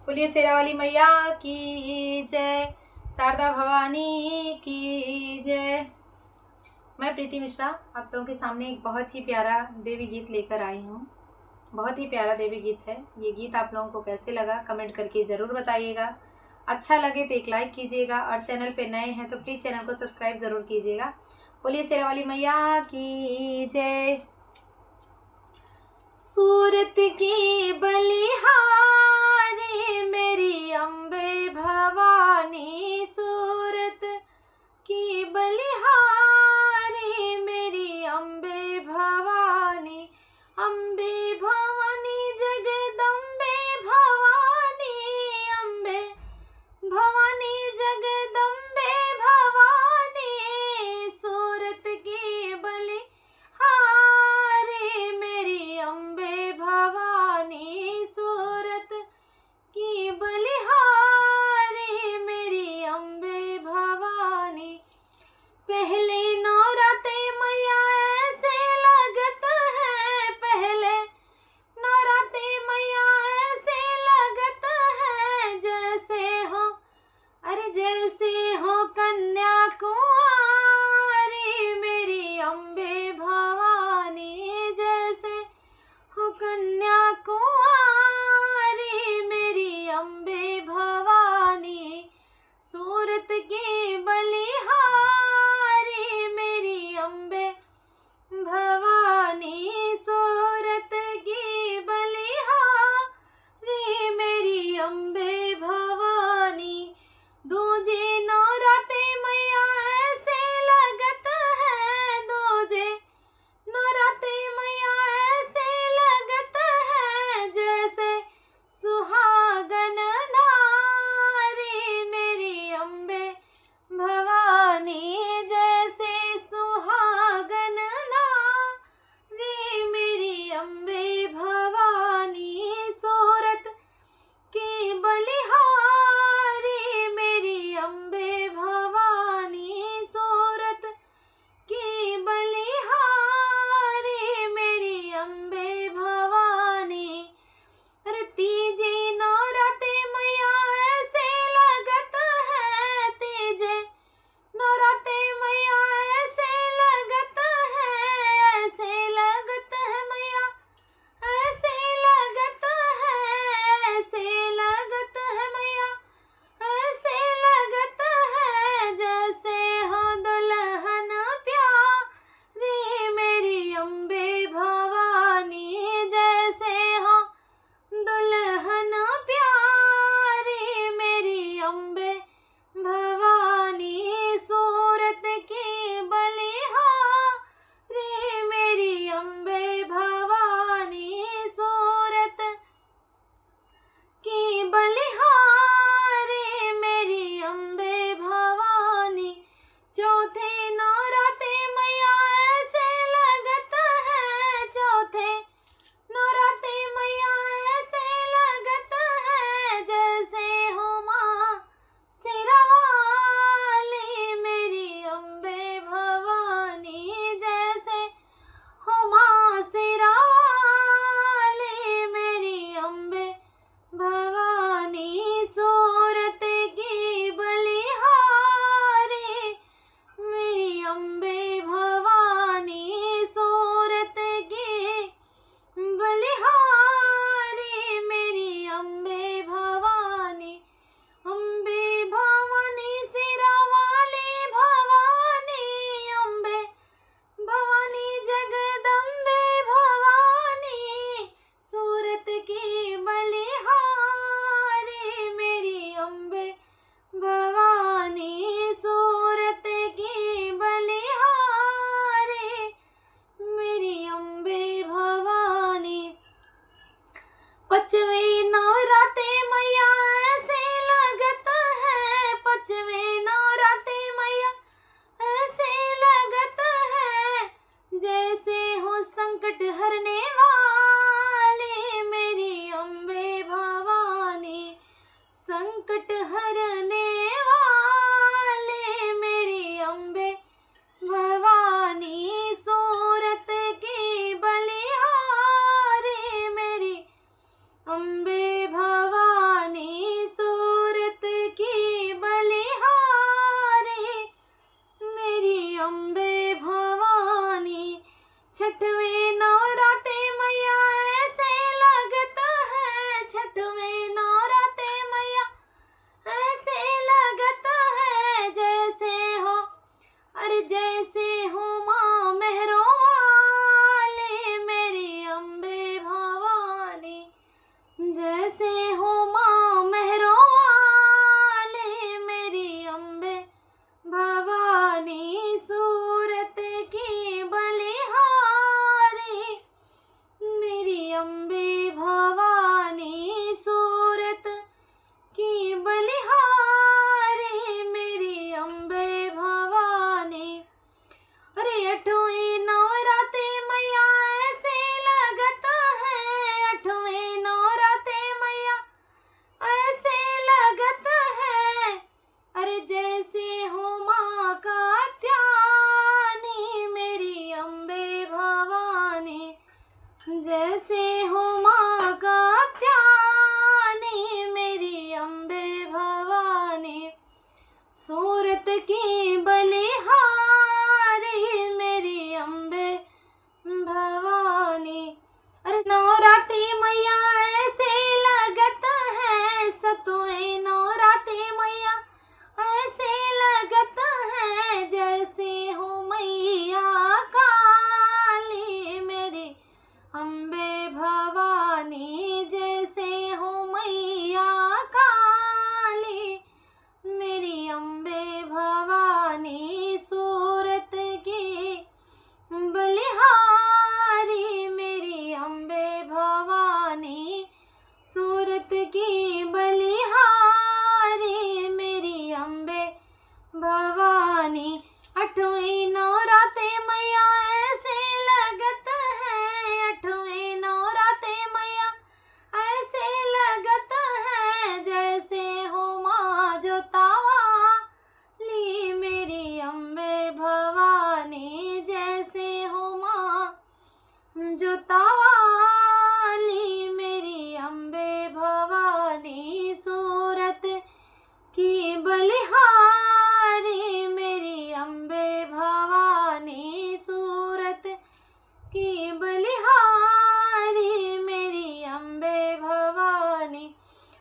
बोलिए शेरा वाली मैया की जय, शारदा भवानी की जय। मैं प्रीति मिश्रा आप लोगों के सामने एक बहुत ही प्यारा देवी गीत लेकर आई हूँ। बहुत ही प्यारा देवी गीत है। ये गीत आप लोगों को कैसे लगा कमेंट करके ज़रूर बताइएगा। अच्छा लगे तो एक लाइक कीजिएगा और चैनल पे नए हैं तो प्लीज़ चैनल को सब्सक्राइब ज़रूर कीजिएगा। बोलिए शेरा वाली मैया की जय। सूरत की बलिहारी मेरी अम्बे भवानी, सूरत की बलिहारी मेरी अम्बे भवानी, अम्बे भवानी जगदम्बे भवानी, अम्बे भवानी जगदम्बे भवानी, सूरत की बलि हारे मेरी अम्बे भवानी, सूरत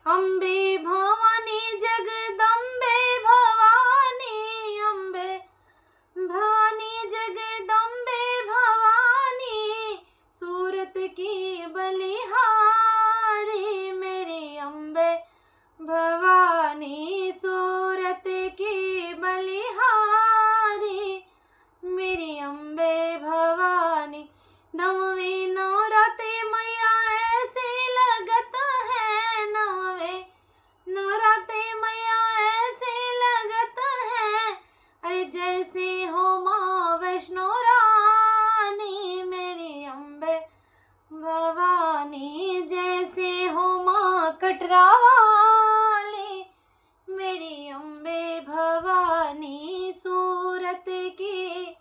अम्बे भवानी जगदम्बे भवानी, अम्बे भवानी जगदम्बे भवानी, सूरत की बलिहारी मेरी अम्बे भवानी, सूरत की बलिहारी मेरी अम्बे भवानी। नवमी नवराते मैया ऐसे लगत है, नवमी नवराते मैया ऐसे लगत है, अरे जैसे हो माँ वैष्णो रानी मेरी अम्बे भवानी, जैसे हो माँ कटरा वाली मेरी अम्बे भवानी, सूरत की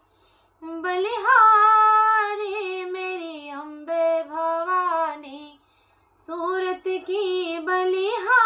बलिहारी मेरी अम्बे भवानी, सूरत की बलिहारी।